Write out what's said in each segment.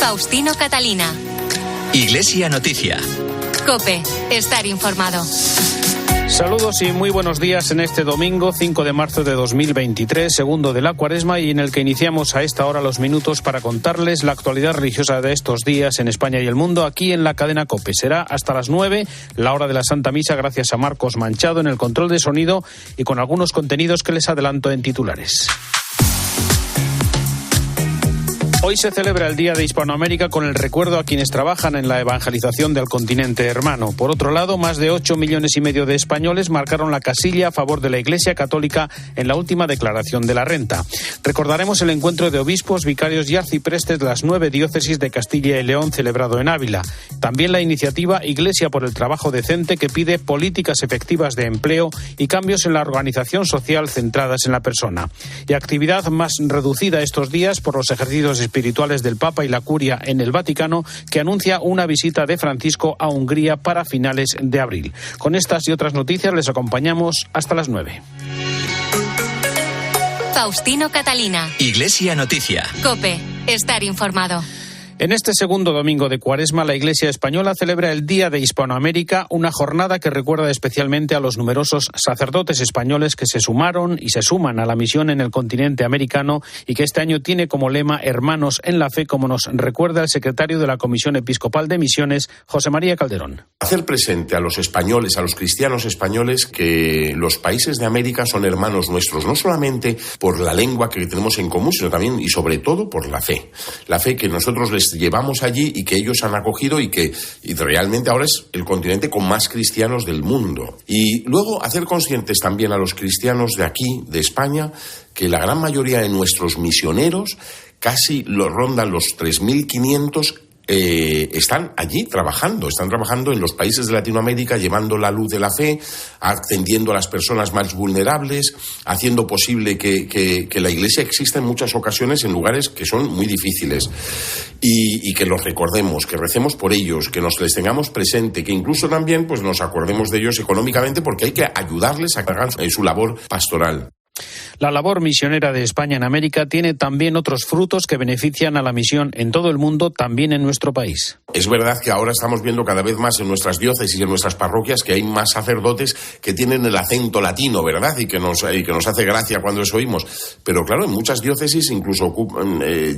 Faustino Catalina. Iglesia Noticia. COPE. Estar informado. Saludos y muy buenos días en este domingo 5 de marzo de 2023, segundo de la Cuaresma, y en el que iniciamos a esta hora los minutos para contarles la actualidad religiosa de estos días en España y el mundo, aquí en la cadena COPE. Será hasta las 9, la hora de la Santa Misa, gracias a Marcos Manchado en el control de sonido y con algunos contenidos que les adelanto en titulares. Hoy se celebra el Día de Hispanoamérica con el recuerdo a quienes trabajan en la evangelización del continente hermano. Por otro lado, más de 8,5 millones de españoles marcaron la casilla a favor de la Iglesia Católica en la última declaración de la renta. Recordaremos el encuentro de obispos, vicarios y arciprestes de las 9 diócesis de Castilla y León celebrado en Ávila. También la iniciativa Iglesia por el Trabajo Decente, que pide políticas efectivas de empleo y cambios en la organización social centradas en la persona. Y actividad más reducida estos días por los ejercicios espirituales del Papa y la Curia en el Vaticano, que anuncia una visita de Francisco a Hungría para finales de abril. Con estas y otras noticias les acompañamos hasta las 9. Faustino Catalina. Iglesia Noticia. COPE. Estar informado. En este segundo domingo de Cuaresma, la Iglesia española celebra el Día de Hispanoamérica, una jornada que recuerda especialmente a los numerosos sacerdotes españoles que se sumaron y se suman a la misión en el continente americano y que este año tiene como lema Hermanos en la Fe, como nos recuerda el secretario de la Comisión Episcopal de Misiones, José María Calderón. Hacer presente a los españoles, a los cristianos españoles, que los países de América son hermanos nuestros, no solamente por la lengua que tenemos en común, sino también y sobre todo por la fe. La fe que nosotros les llevamos allí y que ellos han acogido y realmente ahora es el continente con más cristianos del mundo. Y luego hacer conscientes también a los cristianos de aquí, de España, que la gran mayoría de nuestros misioneros, casi lo rondan los 3.500, están allí trabajando en los países de Latinoamérica, llevando la luz de la fe, atendiendo a las personas más vulnerables, haciendo posible que la Iglesia exista en muchas ocasiones en lugares que son muy difíciles, y que los recordemos, que recemos por ellos, que les tengamos presente, que incluso también pues nos acordemos de ellos económicamente, porque hay que ayudarles a que hagan su labor pastoral. La labor misionera de España en América tiene también otros frutos que benefician a la misión en todo el mundo, también en nuestro país. Es verdad que ahora estamos viendo cada vez más en nuestras diócesis y en nuestras parroquias que hay más sacerdotes que tienen el acento latino, ¿verdad? Y que nos hace gracia cuando eso oímos. Pero claro, en muchas diócesis incluso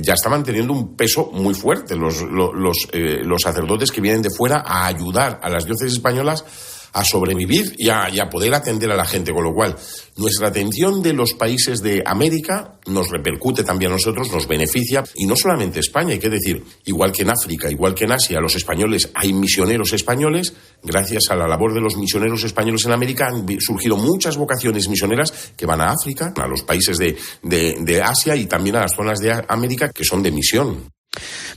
ya estaban teniendo un peso muy fuerte los sacerdotes que vienen de fuera a ayudar a las diócesis españolas a sobrevivir y a poder atender a la gente, con lo cual nuestra atención de los países de América nos repercute también a nosotros, nos beneficia, y no solamente España, hay que decir, igual que en África, igual que en Asia, los españoles, hay misioneros españoles. Gracias a la labor de los misioneros españoles en América han surgido muchas vocaciones misioneras que van a África, a los países de Asia y también a las zonas de América que son de misión.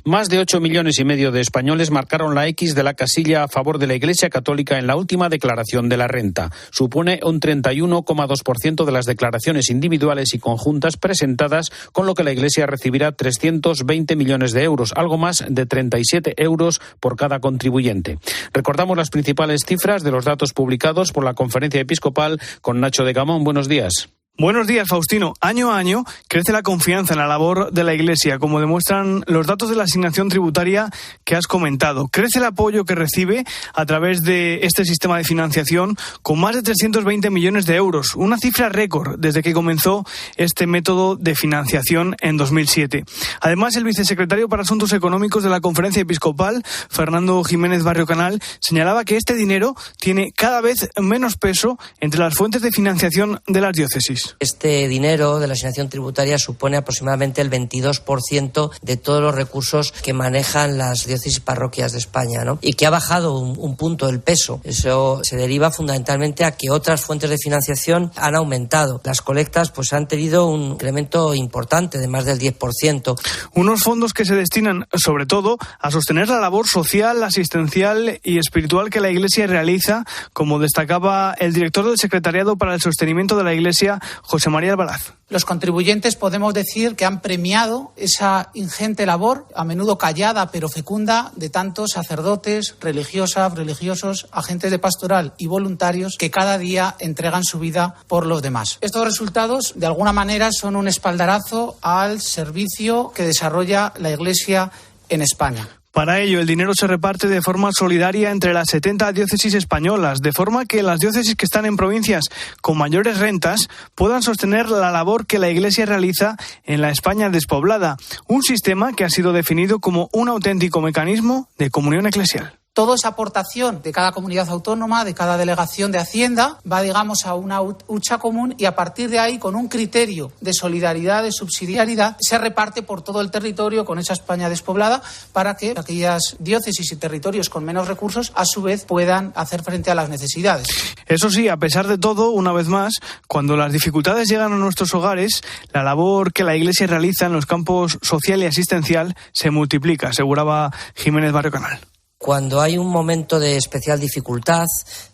Más de 8,5 millones de españoles marcaron la X de la casilla a favor de la Iglesia Católica en la última declaración de la renta. Supone un 31,2% de las declaraciones individuales y conjuntas presentadas, con lo que la Iglesia recibirá 320 millones de euros, algo más de 37 euros por cada contribuyente. Recordamos las principales cifras de los datos publicados por la Conferencia Episcopal con Nacho de Gamón. Buenos días. Buenos días, Faustino. Año a año crece la confianza en la labor de la Iglesia, como demuestran los datos de la asignación tributaria que has comentado. Crece el apoyo que recibe a través de este sistema de financiación con más de 320 millones de euros, una cifra récord desde que comenzó este método de financiación en 2007. Además, el vicesecretario para Asuntos Económicos de la Conferencia Episcopal, Fernando Jiménez Barrio Canal, señalaba que este dinero tiene cada vez menos peso entre las fuentes de financiación de las diócesis. Este dinero de la asignación tributaria supone aproximadamente el 22% de todos los recursos que manejan las diócesis parroquias de España, ¿no? Y que ha bajado un punto el peso. Eso se deriva fundamentalmente a que otras fuentes de financiación han aumentado. Las colectas pues han tenido un incremento importante de más del 10%. Unos fondos que se destinan sobre todo a sostener la labor social, asistencial y espiritual que la Iglesia realiza, como destacaba el director del Secretariado para el Sostenimiento de la Iglesia, José María Albaraz. Los contribuyentes podemos decir que han premiado esa ingente labor, a menudo callada pero fecunda, de tantos sacerdotes, religiosas, religiosos, agentes de pastoral y voluntarios que cada día entregan su vida por los demás. Estos resultados, de alguna manera, son un espaldarazo al servicio que desarrolla la Iglesia en España. Para ello, el dinero se reparte de forma solidaria entre las 70 diócesis españolas, de forma que las diócesis que están en provincias con mayores rentas puedan sostener la labor que la Iglesia realiza en la España despoblada, un sistema que ha sido definido como un auténtico mecanismo de comunión eclesial. Toda esa aportación de cada comunidad autónoma, de cada delegación de Hacienda, va, digamos, a una hucha común y a partir de ahí, con un criterio de solidaridad, de subsidiariedad, se reparte por todo el territorio con esa España despoblada para que aquellas diócesis y territorios con menos recursos, a su vez, puedan hacer frente a las necesidades. Eso sí, a pesar de todo, una vez más, cuando las dificultades llegan a nuestros hogares, la labor que la Iglesia realiza en los campos social y asistencial se multiplica, aseguraba Jiménez Barrio Canal. Cuando hay un momento de especial dificultad,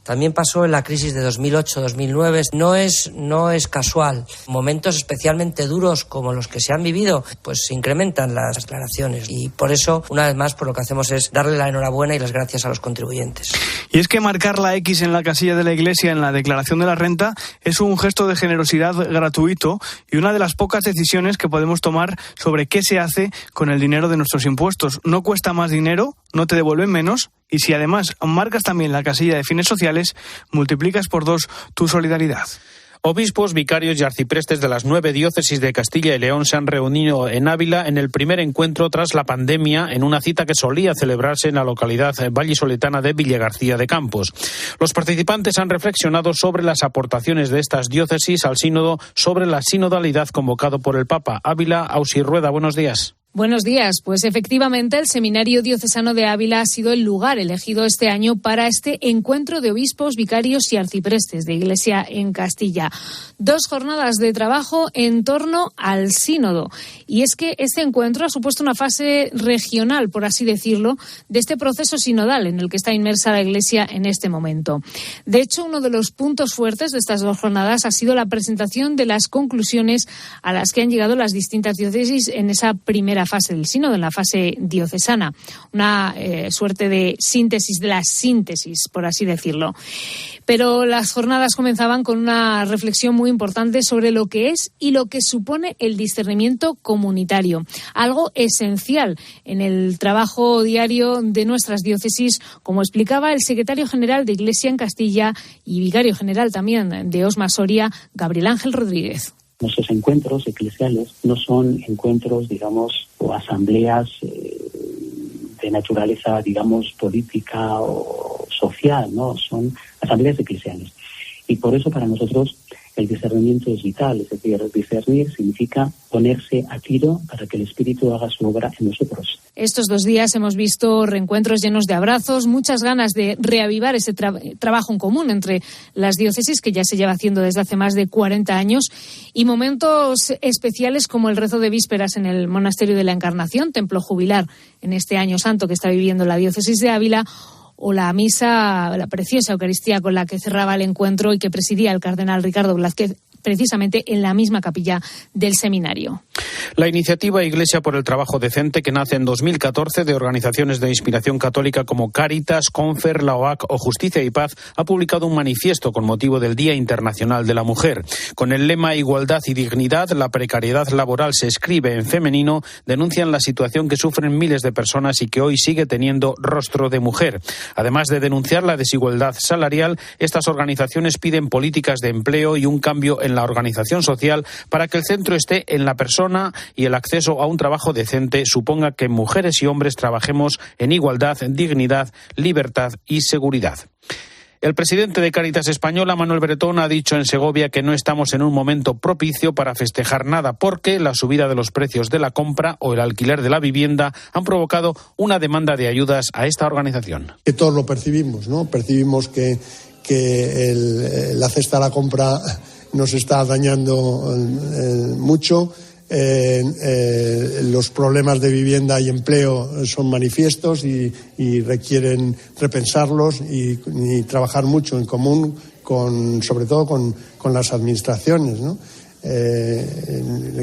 también pasó en la crisis de 2008-2009, no es casual. Momentos especialmente duros como los que se han vivido, pues se incrementan las declaraciones. Y por eso, una vez más, lo que hacemos es darle la enhorabuena y las gracias a los contribuyentes. Y es que marcar la X en la casilla de la Iglesia en la declaración de la renta es un gesto de generosidad gratuito y una de las pocas decisiones que podemos tomar sobre qué se hace con el dinero de nuestros impuestos. No cuesta más dinero, no te devuelven menos, y si además marcas también la casilla de fines sociales, multiplicas por 2 tu solidaridad. Obispos, vicarios y arciprestes de las 9 diócesis de Castilla y León se han reunido en Ávila en el primer encuentro tras la pandemia en una cita que solía celebrarse en la localidad vallisoletana de Villagarcía de Campos. Los participantes han reflexionado sobre las aportaciones de estas diócesis al sínodo sobre la sinodalidad convocado por el Papa. Ávila, Ausi Rueda, buenos días. Buenos días. Pues efectivamente el Seminario Diocesano de Ávila ha sido el lugar elegido este año para este encuentro de obispos, vicarios y arciprestes de Iglesia en Castilla. 2 jornadas de trabajo en torno al sínodo. Y es que este encuentro ha supuesto una fase regional, por así decirlo, de este proceso sinodal en el que está inmersa la Iglesia en este momento. De hecho, uno de los puntos fuertes de estas 2 jornadas ha sido la presentación de las conclusiones a las que han llegado las distintas diócesis en esa primera fase del sínodo, en la fase diocesana, una suerte de síntesis de la síntesis, por así decirlo. Pero las jornadas comenzaban con una reflexión muy importante sobre lo que es y lo que supone el discernimiento comunitario, algo esencial en el trabajo diario de nuestras diócesis, como explicaba el secretario general de Iglesia en Castilla y vicario general también de Osma Soria, Gabriel Ángel Rodríguez. Nuestros encuentros eclesiales no son encuentros, digamos, o asambleas de naturaleza, digamos, política o social, ¿no? Son asambleas eclesiales. Y por eso para nosotros el discernimiento es vital. Es decir, discernir significa ponerse a tiro para que el Espíritu haga su obra en nosotros. Estos 2 días hemos visto reencuentros llenos de abrazos, muchas ganas de reavivar ese trabajo en común entre las diócesis, que ya se lleva haciendo desde hace más de 40 años, y momentos especiales como el rezo de vísperas en el Monasterio de la Encarnación, templo jubilar en este año santo que está viviendo la diócesis de Ávila, o la misa, la preciosa Eucaristía con la que cerraba el encuentro y que presidía el cardenal Ricardo Blázquez, precisamente en la misma capilla del seminario. La iniciativa Iglesia por el Trabajo Decente, que nace en 2014 de organizaciones de inspiración católica como Cáritas, Confer, la OAC o Justicia y Paz, ha publicado un manifiesto con motivo del Día Internacional de la Mujer. Con el lema Igualdad y Dignidad, la precariedad laboral se escribe en femenino, denuncian la situación que sufren miles de personas y que hoy sigue teniendo rostro de mujer. Además de denunciar la desigualdad salarial, estas organizaciones piden políticas de empleo y un cambio en la organización social para que el centro esté en la persona y el acceso a un trabajo decente suponga que mujeres y hombres trabajemos en igualdad, dignidad, libertad y seguridad. El presidente de Cáritas Española, Manuel Bretón, ha dicho en Segovia que no estamos en un momento propicio para festejar nada porque la subida de los precios de la compra o el alquiler de la vivienda han provocado una demanda de ayudas a esta organización. Que todos lo percibimos, ¿no? Percibimos que la cesta de la compra nos está dañando mucho. Los problemas de vivienda y empleo son manifiestos y requieren repensarlos y trabajar mucho en común, sobre todo con las administraciones, ¿no?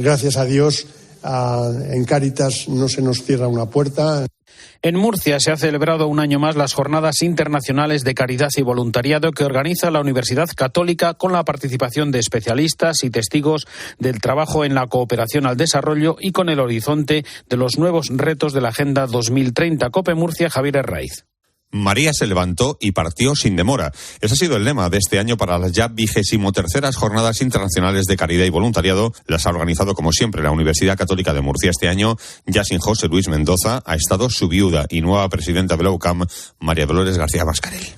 Gracias a Dios, en Cáritas no se nos cierra una puerta. En Murcia se ha celebrado un año más las Jornadas Internacionales de Caridad y Voluntariado que organiza la Universidad Católica con la participación de especialistas y testigos del trabajo en la cooperación al desarrollo y con el horizonte de los nuevos retos de la Agenda 2030. COPE Murcia, Javier Herraiz. María se levantó y partió sin demora. Ese ha sido el lema de este año para las ya 23ª Jornadas Internacionales de Caridad y Voluntariado. Las ha organizado, como siempre, la Universidad Católica de Murcia. Este año, ya sin José Luis Mendoza, ha estado su viuda y nueva presidenta de la UCAM, María Dolores García Mascarell.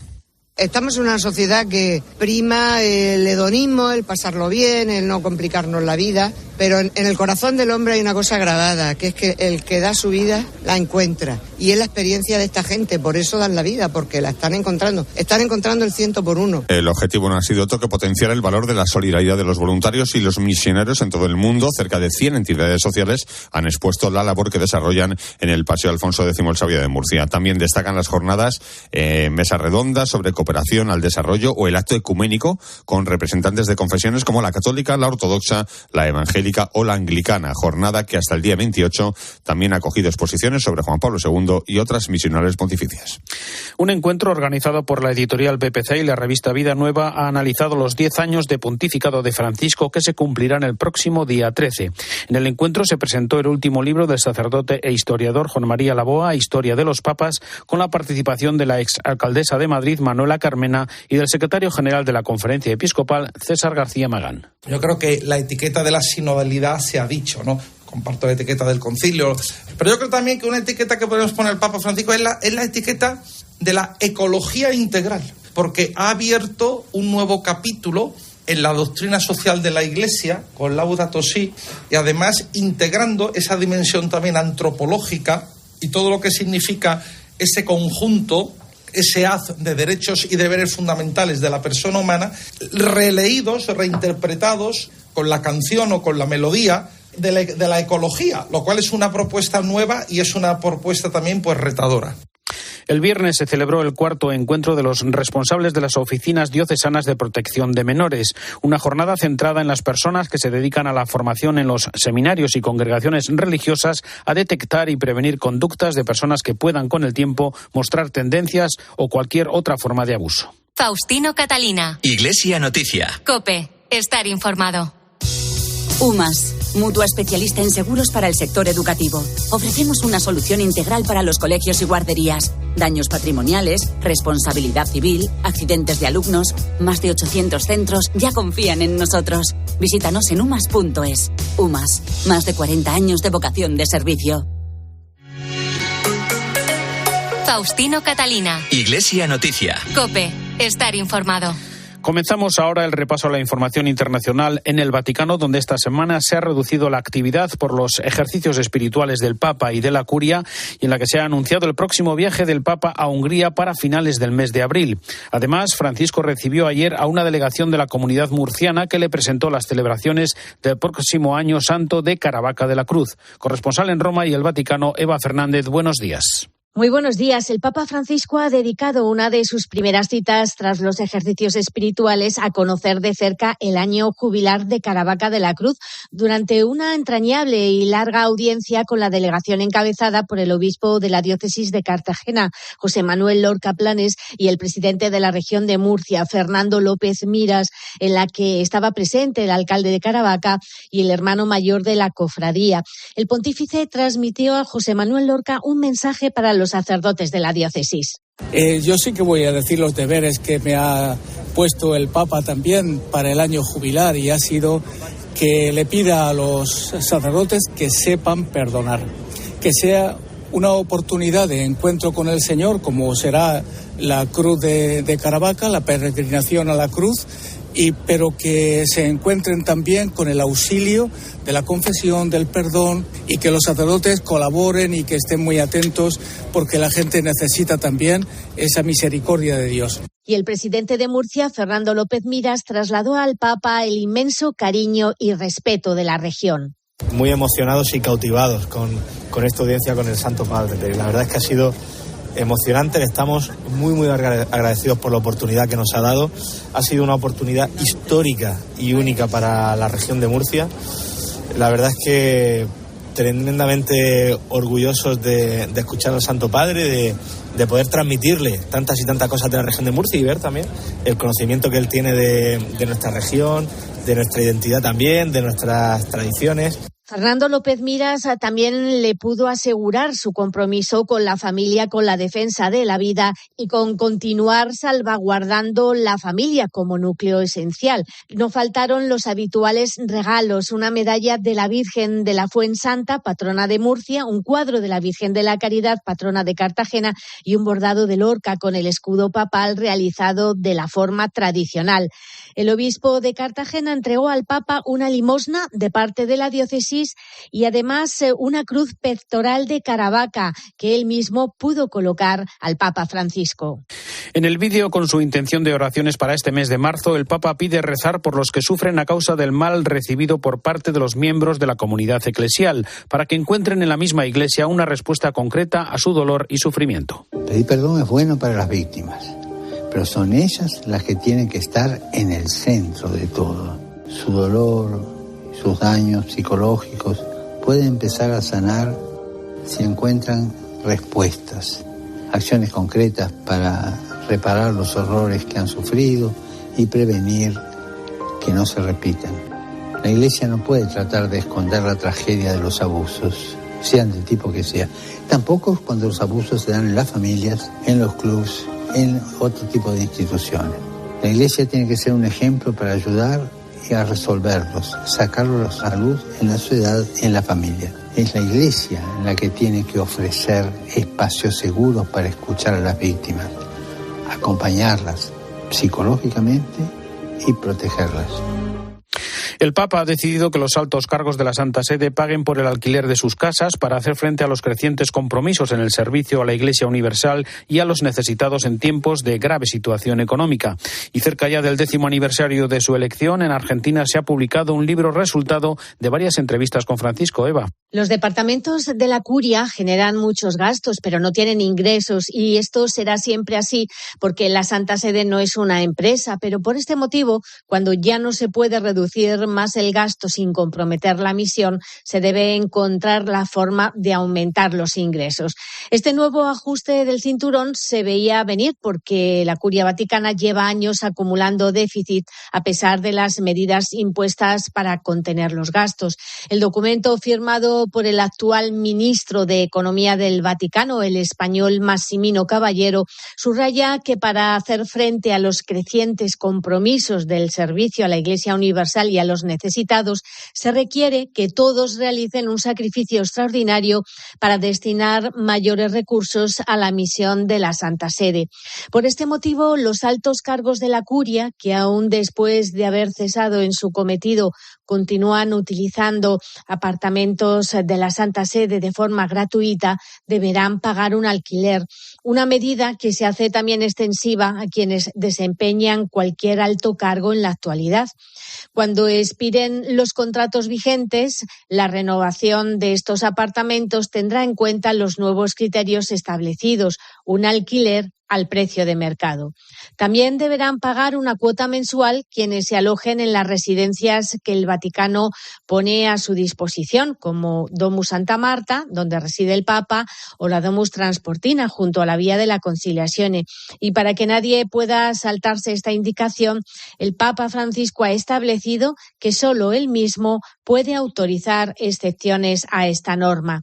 Estamos en una sociedad que prima el hedonismo, el pasarlo bien, el no complicarnos la vida, pero en el corazón del hombre hay una cosa grabada, que es que el que da su vida la encuentra. Y es la experiencia de esta gente, por eso dan la vida, porque la están encontrando el 100 por 1. El objetivo no ha sido otro que potenciar el valor de la solidaridad de los voluntarios y los misioneros en todo el mundo. Cerca de 100 entidades sociales han expuesto la labor que desarrollan en el Paseo Alfonso X el Sabio de Murcia. También destacan las jornadas mesas redondas sobre cooperación al desarrollo o el acto ecuménico con representantes de confesiones como la católica, la ortodoxa, la evangélica o la anglicana. Jornada que hasta el día 28 también ha acogido exposiciones sobre Juan Pablo II y otras misionales pontificias. Un encuentro organizado por la editorial PPC y la revista Vida Nueva ha analizado los 10 años de pontificado de Francisco que se cumplirán el próximo día 13. En el encuentro se presentó el último libro del sacerdote e historiador Juan María Laboa, Historia de los Papas, con la participación de la exalcaldesa de Madrid, Manuela Carmena, y del secretario general de la Conferencia Episcopal, César García Magán. Yo creo que la etiqueta de la sinodalidad se ha dicho, ¿no? Comparto la etiqueta del concilio, pero yo creo también que una etiqueta que podemos poner al Papa Francisco es la etiqueta de la ecología integral, porque ha abierto un nuevo capítulo en la doctrina social de la Iglesia, con Laudato Si, y además integrando esa dimensión también antropológica y todo lo que significa ese conjunto, ese haz de derechos y deberes fundamentales de la persona humana, releídos, reinterpretados con la canción o con la melodía de la ecología, lo cual es una propuesta nueva y es una propuesta también pues retadora. El viernes se celebró el cuarto encuentro de los responsables de las oficinas diocesanas de protección de menores, una jornada centrada en las personas que se dedican a la formación en los seminarios y congregaciones religiosas a detectar y prevenir conductas de personas que puedan con el tiempo mostrar tendencias o cualquier otra forma de abuso. Faustino Catalina. Iglesia Noticia. COPE. Estar informado. UMAS, mutua especialista en seguros para el sector educativo. Ofrecemos una solución integral para los colegios y guarderías. Daños patrimoniales, responsabilidad civil, accidentes de alumnos. Más de 800 centros ya confían en nosotros. Visítanos en umas.es. UMAS, más de 40 años de vocación de servicio. Faustino Catalina. Iglesia Noticia. COPE. Estar informado. Comenzamos ahora el repaso a la información internacional en el Vaticano, donde esta semana se ha reducido la actividad por los ejercicios espirituales del Papa y de la Curia, y en la que se ha anunciado el próximo viaje del Papa a Hungría para finales del mes de abril. Además, Francisco recibió ayer a una delegación de la comunidad murciana que le presentó las celebraciones del próximo Año Santo de Caravaca de la Cruz. Corresponsal en Roma y el Vaticano, Eva Fernández, buenos días. Muy buenos días. El Papa Francisco ha dedicado una de sus primeras citas tras los ejercicios espirituales a conocer de cerca el año jubilar de Caravaca de la Cruz durante una entrañable y larga audiencia con la delegación encabezada por el obispo de la diócesis de Cartagena, José Manuel Lorca Planes, y el presidente de la región de Murcia, Fernando López Miras, en la que estaba presente el alcalde de Caravaca y el hermano mayor de la cofradía. El pontífice transmitió a José Manuel Lorca un mensaje para los sacerdotes de la diócesis. Yo sí que voy a decir los deberes que me ha puesto el Papa también para el año jubilar, y ha sido que le pida a los sacerdotes que sepan perdonar, que sea una oportunidad de encuentro con el Señor, como será la cruz de Caravaca, la peregrinación a la cruz, pero que se encuentren también con el auxilio de la confesión, del perdón, y que los sacerdotes colaboren y que estén muy atentos, porque la gente necesita también esa misericordia de Dios. Y el presidente de Murcia, Fernando López Miras, trasladó al Papa el inmenso cariño y respeto de la región. Muy emocionados y cautivados con esta audiencia con el Santo Padre. La verdad es que ha sido emocionante, le estamos muy agradecidos por la oportunidad que nos ha dado. Ha sido una oportunidad histórica y única para la región de Murcia. La verdad es que tremendamente orgullosos de escuchar al Santo Padre, de poder transmitirle tantas y tantas cosas de la región de Murcia y ver también el conocimiento que él tiene de nuestra región, de nuestra identidad también, de nuestras tradiciones. Fernando López Miras también le pudo asegurar su compromiso con la familia, con la defensa de la vida y con continuar salvaguardando la familia como núcleo esencial. No faltaron los habituales regalos, una medalla de la Virgen de la Fuensanta, patrona de Murcia, un cuadro de la Virgen de la Caridad, patrona de Cartagena, y un bordado de Lorca con el escudo papal realizado de la forma tradicional. El obispo de Cartagena entregó al Papa una limosna de parte de la diócesis y además una cruz pectoral de Caravaca que él mismo pudo colocar al Papa Francisco. En el vídeo con su intención de oraciones para este mes de marzo, el Papa pide rezar por los que sufren a causa del mal recibido por parte de los miembros de la comunidad eclesial, para que encuentren en la misma Iglesia una respuesta concreta a su dolor y sufrimiento. Pedir perdón es bueno para las víctimas, pero son ellas las que tienen que estar en el centro de todo. Su dolor, sus daños psicológicos pueden empezar a sanar si encuentran respuestas, acciones concretas para reparar los horrores que han sufrido y prevenir que no se repitan. La Iglesia no puede tratar de esconder la tragedia de los abusos, sean del tipo que sea. Tampoco cuando los abusos se dan en las familias, en los clubs, en otro tipo de instituciones. La Iglesia tiene que ser un ejemplo para ayudar y a resolverlos, sacarlos a luz en la sociedad, en la familia. Es la Iglesia en la que tiene que ofrecer espacios seguros para escuchar a las víctimas, acompañarlas psicológicamente y protegerlas. El Papa ha decidido que los altos cargos de la Santa Sede paguen por el alquiler de sus casas para hacer frente a los crecientes compromisos en el servicio a la Iglesia Universal y a los necesitados en tiempos de grave situación económica. Y cerca ya del 10º aniversario de su elección, en Argentina se ha publicado un libro resultado de varias entrevistas con Francisco. Eva. Los departamentos de la Curia generan muchos gastos, pero no tienen ingresos, y esto será siempre así porque la Santa Sede no es una empresa. Pero por este motivo, cuando ya no se puede reducir más el gasto sin comprometer la misión, se debe encontrar la forma de aumentar los ingresos. Este nuevo ajuste del cinturón se veía venir porque la Curia Vaticana lleva años acumulando déficit a pesar de las medidas impuestas para contener los gastos. El documento firmado por el actual ministro de Economía del Vaticano, el español Massimino Caballero, subraya que para hacer frente a los crecientes compromisos del servicio a la Iglesia Universal y a los necesitados, se requiere que todos realicen un sacrificio extraordinario para destinar mayores recursos a la misión de la Santa Sede. Por este motivo, los altos cargos de la Curia, que aún después de haber cesado en su cometido, continúan utilizando apartamentos de la Santa Sede de forma gratuita, deberán pagar un alquiler, una medida que se hace también extensiva a quienes desempeñan cualquier alto cargo en la actualidad. Cuando expiren los contratos vigentes, la renovación de estos apartamentos tendrá en cuenta los nuevos criterios establecidos, un alquiler al precio de mercado. También deberán pagar una cuota mensual quienes se alojen en las residencias que el Vaticano pone a su disposición, como Domus Santa Marta, donde reside el Papa, o la Domus Transportina, junto a la Vía de la Conciliazione. Y para que nadie pueda saltarse esta indicación, el Papa Francisco ha establecido que solo él mismo puede autorizar excepciones a esta norma.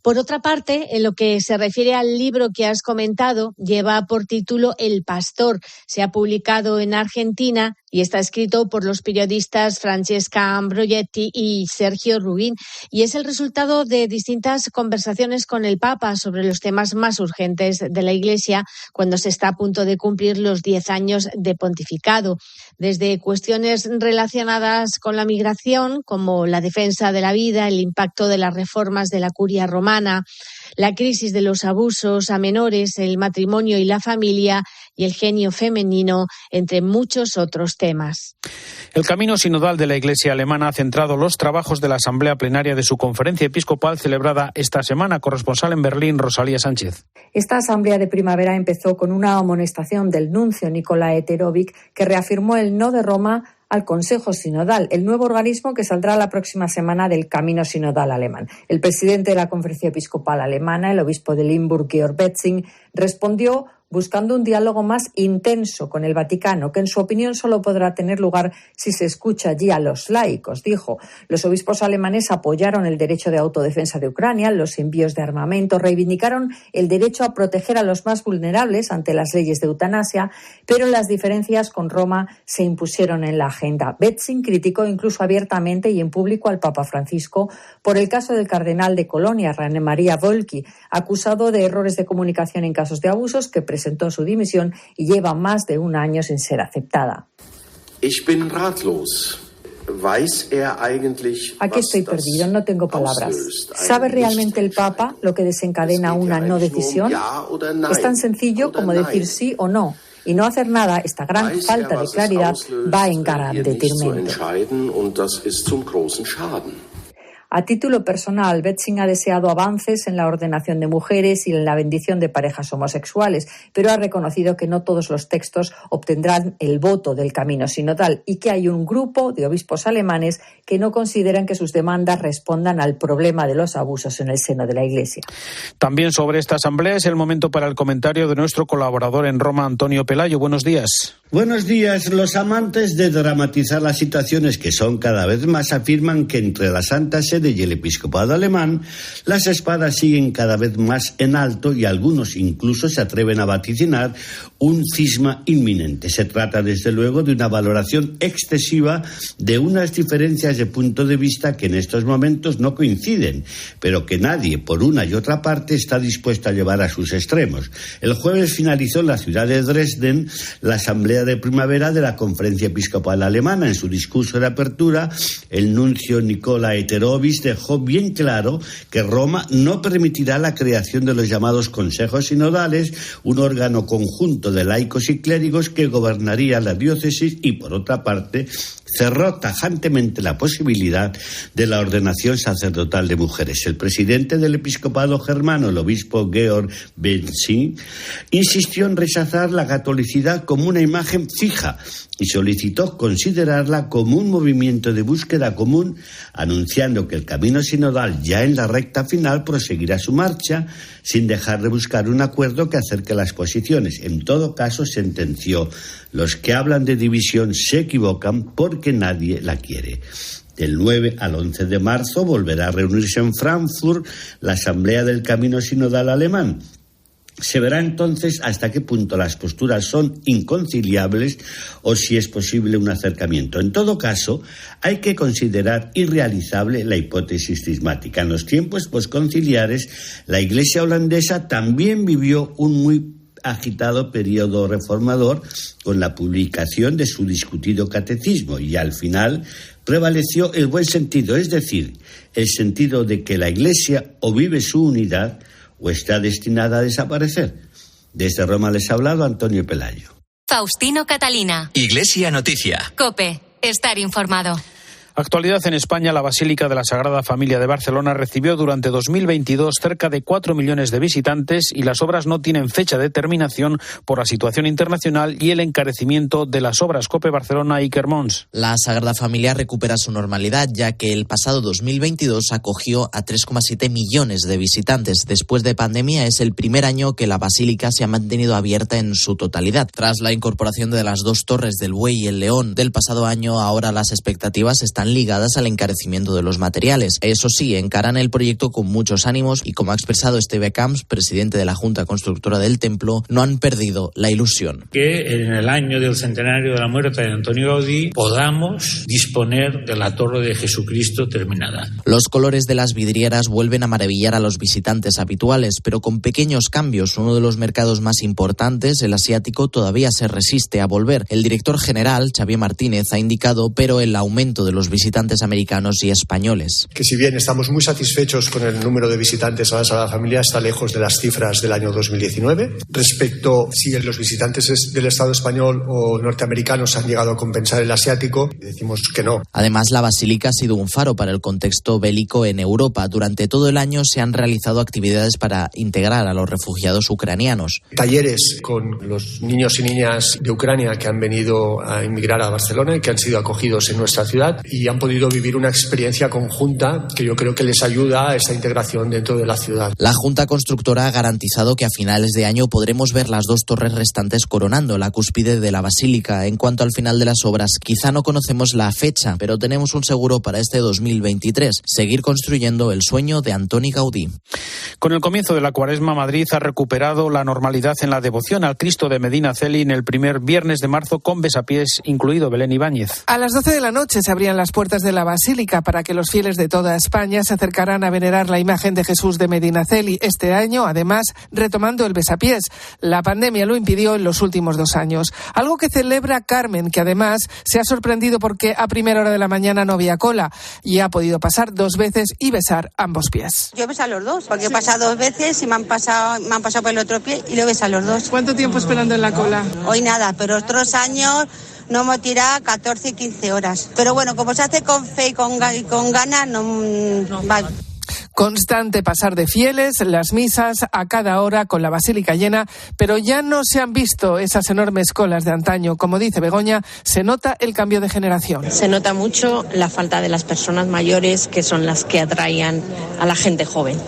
Por otra parte, en lo que se refiere al libro que has comentado, lleva por título El Pastor. Se ha publicado en Argentina y está escrito por los periodistas Francesca Ambrogetti y Sergio Rubín, y es el resultado de distintas conversaciones con el Papa sobre los temas más urgentes de la Iglesia cuando se está a punto de cumplir los 10 años de pontificado, desde cuestiones relacionadas con la migración, como la defensa de la vida, el impacto de las reformas de la Curia romana, la crisis de los abusos a menores, el matrimonio y la familia y el genio femenino, entre muchos otros temas. El camino sinodal de la Iglesia alemana ha centrado los trabajos de la Asamblea Plenaria de su conferencia episcopal celebrada esta semana. Corresponsal en Berlín, Rosalía Sánchez. Esta asamblea de primavera empezó con una amonestación del nuncio Nicolae Terovic, que reafirmó el no de Roma al Consejo Sinodal, el nuevo organismo que saldrá la próxima semana del camino sinodal alemán. El presidente de la Conferencia Episcopal Alemana, el obispo de Limburg, Georg Betzing, respondió buscando un diálogo más intenso con el Vaticano, que en su opinión solo podrá tener lugar si se escucha allí a los laicos, dijo. Los obispos alemanes apoyaron el derecho de autodefensa de Ucrania, los envíos de armamento, reivindicaron el derecho a proteger a los más vulnerables ante las leyes de eutanasia, pero las diferencias con Roma se impusieron en la agenda. Betzing criticó incluso abiertamente y en público al Papa Francisco por el caso del cardenal de Colonia, Rainer Maria Wölki, acusado de errores de comunicación en casos de abusos, que presentó su dimisión y lleva más de un año sin ser aceptada. Aquí estoy perdido, no tengo palabras. ¿Sabe realmente el Papa lo que desencadena una no decisión? Es tan sencillo como decir sí o no. Y no hacer nada, esta gran falta de claridad, va en gran detrimento. A título personal, Betzing ha deseado avances en la ordenación de mujeres y en la bendición de parejas homosexuales, pero ha reconocido que no todos los textos obtendrán el voto del camino sinodal y que hay un grupo de obispos alemanes que no consideran que sus demandas respondan al problema de los abusos en el seno de la Iglesia. También sobre esta asamblea es el momento para el comentario de nuestro colaborador en Roma, Antonio Pelayo. Buenos días. Buenos días. Los amantes de dramatizar las situaciones, que son cada vez más, afirman que entre la Santa Sede y el episcopado alemán, las espadas siguen cada vez más en alto y algunos incluso se atreven a vaticinar un cisma inminente. Se trata, desde luego, de una valoración excesiva de unas diferencias de punto de vista que en estos momentos no coinciden, pero que nadie, por una y otra parte, está dispuesto a llevar a sus extremos. El jueves finalizó en la ciudad de Dresden la asamblea de primavera de la Conferencia Episcopal Alemana. En su discurso de apertura, el nuncio Nicola Eterovis dejó bien claro que Roma no permitirá la creación de los llamados consejos sinodales, un órgano conjunto de laicos y clérigos que gobernaría la diócesis, y por otra parte cerró tajantemente la posibilidad de la ordenación sacerdotal de mujeres. El presidente del episcopado germano, el obispo Georg Betzing, insistió en rechazar la catolicidad como una imagen fija y solicitó considerarla como un movimiento de búsqueda común, anunciando que el camino sinodal, ya en la recta final, proseguirá su marcha sin dejar de buscar un acuerdo que acerque las posiciones. En todo caso, sentenció: los que hablan de división se equivocan porque nadie la quiere. Del 9 al 11 de marzo volverá a reunirse en Frankfurt la Asamblea del Camino Sinodal Alemán. Se verá entonces hasta qué punto las posturas son inconciliables o si es posible un acercamiento. En todo caso, hay que considerar irrealizable la hipótesis cismática. En los tiempos posconciliares, la Iglesia holandesa también vivió un muy agitado periodo reformador con la publicación de su discutido catecismo, y al final prevaleció el buen sentido, es decir, el sentido de que la Iglesia o vive su unidad o está destinada a desaparecer. Desde Roma les ha hablado Antonio Pelayo. Faustino Catalina. Iglesia Noticia. COPE. Estar informado. Actualidad en España. La Basílica de la Sagrada Familia de Barcelona recibió durante 2022 cerca de 4 millones de visitantes y las obras no tienen fecha de terminación por la situación internacional y el encarecimiento de las obras. COPE Barcelona, Iker Mons. La Sagrada Familia recupera su normalidad, ya que el pasado 2022 acogió a 3,7 millones de visitantes. Después de pandemia, es el primer año que la Basílica se ha mantenido abierta en su totalidad. Tras la incorporación de las dos torres del Buey y el León del pasado año, ahora las expectativas están ligadas al encarecimiento de los materiales. Eso sí, encaran el proyecto con muchos ánimos y, como ha expresado Esteve Camps, presidente de la Junta Constructora del Templo, no han perdido la ilusión. Que en el año del centenario de la muerte de Antonio Gaudí podamos disponer de la Torre de Jesucristo terminada. Los colores de las vidrieras vuelven a maravillar a los visitantes habituales, pero con pequeños cambios. Uno de los mercados más importantes, el asiático, todavía se resiste a volver. El director general, Xavier Martínez, ha indicado, pero el aumento de los visitantes americanos y españoles. Que si bien estamos muy satisfechos con el número de visitantes a la Sagrada Familia, está lejos de las cifras del año 2019. Respecto si los visitantes del Estado español o norteamericanos han llegado a compensar el asiático, decimos que no. Además, la basílica ha sido un faro para el contexto bélico en Europa. Durante todo el año se han realizado actividades para integrar a los refugiados ucranianos. Talleres con los niños y niñas de Ucrania que han venido a inmigrar a Barcelona y que han sido acogidos en nuestra ciudad y han podido vivir una experiencia conjunta que yo creo que les ayuda a esa integración dentro de la ciudad. La Junta Constructora ha garantizado que a finales de año podremos ver las 2 torres restantes coronando la cúspide de la basílica. En cuanto al final de las obras, quizá no conocemos la fecha, pero tenemos un seguro para este 2023, seguir construyendo el sueño de Antoni Gaudí. Con el comienzo de la Cuaresma, Madrid ha recuperado la normalidad en la devoción al Cristo de Medinaceli en el primer viernes de marzo, con besapiés incluido. Belén Ibáñez. A las 12 de la noche se abrían las puertas de la basílica para que los fieles de toda España se acercaran a venerar la imagen de Jesús de Medinaceli. Este año, además, retomando el besapiés. La pandemia lo impidió en los últimos 2 años. Algo que celebra Carmen, que además se ha sorprendido porque a primera hora de la mañana no había cola y ha podido pasar 2 veces y besar ambos pies. Yo beso a los dos, porque he pasado 2 veces y me han pasado por el otro pie y lo beso a los dos. ¿Cuánto tiempo esperando en la cola? Hoy nada, pero otros años no hemos tirado 14 y 15 horas. Pero bueno, como se hace con fe y con ganas, no va. Constante pasar de fieles, las misas a cada hora con la basílica llena, pero ya no se han visto esas enormes colas de antaño. Como dice Begoña, se nota el cambio de generación. Se nota mucho la falta de las personas mayores, que son las que atraían a la gente joven.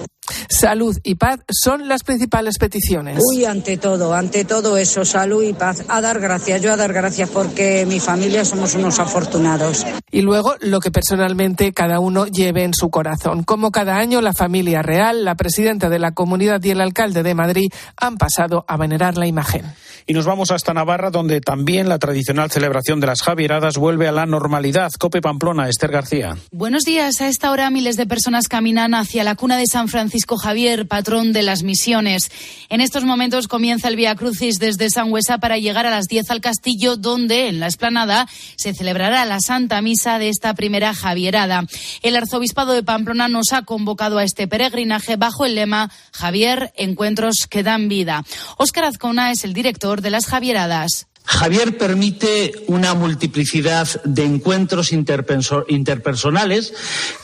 Salud y paz son las principales peticiones. Ante todo eso, salud y paz. A dar gracias, yo a dar gracias porque mi familia somos unos afortunados. Y luego lo que personalmente cada uno lleve en su corazón. Como cada año, la familia real, la presidenta de la comunidad y el alcalde de Madrid han pasado a venerar la imagen. Y nos vamos hasta Navarra, donde también la tradicional celebración de las Javieradas vuelve a la normalidad. COPE Pamplona, Esther García. Buenos días. A esta hora miles de personas caminan hacia la cuna de San Francisco Javier, patrón de las misiones. En estos momentos comienza el Vía Crucis desde Sangüesa para llegar a las 10 al castillo, donde en la explanada se celebrará la Santa Misa de esta primera Javierada. El Arzobispado de Pamplona nos ha convocado a este peregrinaje bajo el lema Javier, encuentros que dan vida. Óscar Azcona es el director de las Javieradas. Javier permite una multiplicidad de encuentros interpersonales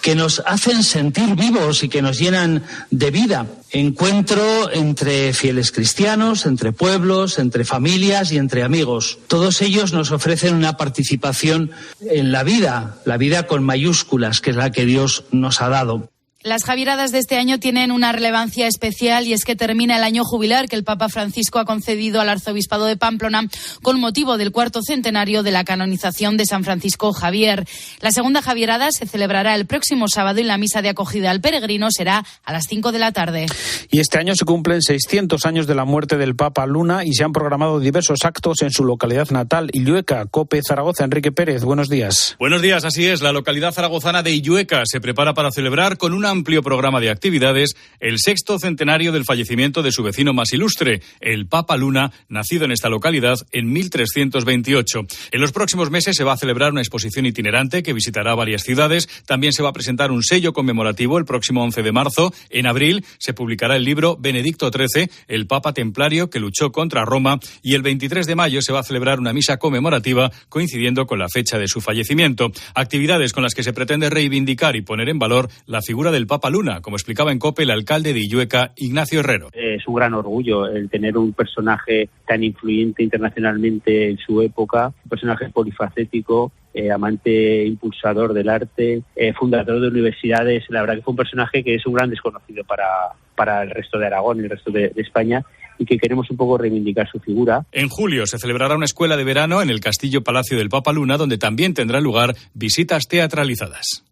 que nos hacen sentir vivos y que nos llenan de vida. Encuentro entre fieles cristianos, entre pueblos, entre familias y entre amigos. Todos ellos nos ofrecen una participación en la vida con mayúsculas, que es la que Dios nos ha dado. Las Javieradas de este año tienen una relevancia especial y es que termina el año jubilar que el Papa Francisco ha concedido al Arzobispado de Pamplona con motivo del 4º centenario de la canonización de San Francisco Javier. La segunda Javierada se celebrará el próximo sábado y la misa de acogida al peregrino será a las 5 de la tarde. Y este año se cumplen 600 años de la muerte del Papa Luna y se han programado diversos actos en su localidad natal, Illueca. COPE Zaragoza, Enrique Pérez, buenos días. Buenos días, así es. La localidad zaragozana de Illueca se prepara para celebrar con una amplio programa de actividades el 6º centenario del fallecimiento de su vecino más ilustre, el Papa Luna, nacido en esta localidad en 1328. En los próximos meses se va a celebrar una exposición itinerante que visitará varias ciudades. También se va a presentar un sello conmemorativo el próximo 11 de marzo. En abril se publicará el libro Benedicto XIII, el Papa Templario que luchó contra Roma. Y el 23 de mayo se va a celebrar una misa conmemorativa coincidiendo con la fecha de su fallecimiento. Actividades con las que se pretende reivindicar y poner en valor la figura del Papa Luna, como explicaba en COPE el alcalde de Illueca, Ignacio Herrero. Es un gran orgullo el tener un personaje tan influyente internacionalmente en su época, un personaje polifacético, amante, impulsador del arte, fundador de universidades. La verdad que fue un personaje que es un gran desconocido para el resto de Aragón y el resto de España, y que queremos un poco reivindicar su figura. En julio se celebrará una escuela de verano en el Castillo Palacio del Papa Luna, donde también tendrán lugar visitas teatralizadas.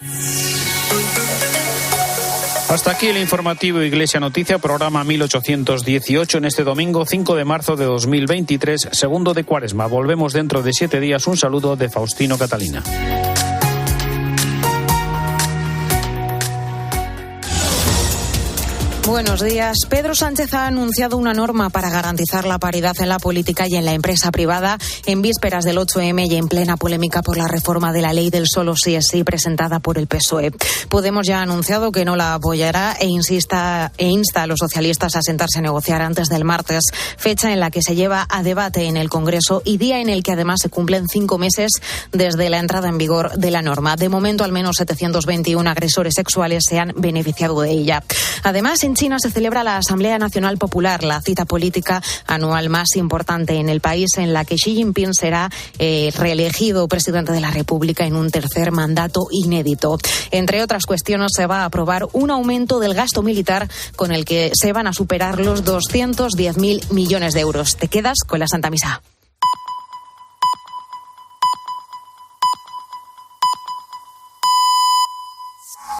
Hasta aquí el informativo Iglesia Noticia, programa 1818, en este domingo 5 de marzo de 2023, segundo de Cuaresma. Volvemos dentro de 7 días. Un saludo de Faustino Catalina. Buenos días. Pedro Sánchez ha anunciado una norma para garantizar la paridad en la política y en la empresa privada en vísperas del 8M y en plena polémica por la reforma de la ley del solo sí es sí presentada por el PSOE. Podemos ya ha anunciado que no la apoyará e insta a los socialistas a sentarse a negociar antes del martes, fecha en la que se lleva a debate en el Congreso y día en el que además se cumplen 5 meses desde la entrada en vigor de la norma. De momento, al menos 721 agresores sexuales se han beneficiado de ella. Además, en China se celebra la Asamblea Nacional Popular, la cita política anual más importante en el país, en la que Xi Jinping será reelegido presidente de la República en un tercer mandato inédito. Entre otras cuestiones, se va a aprobar un aumento del gasto militar con el que se van a superar los 210.000 millones de euros. Te quedas con la Santa Misa.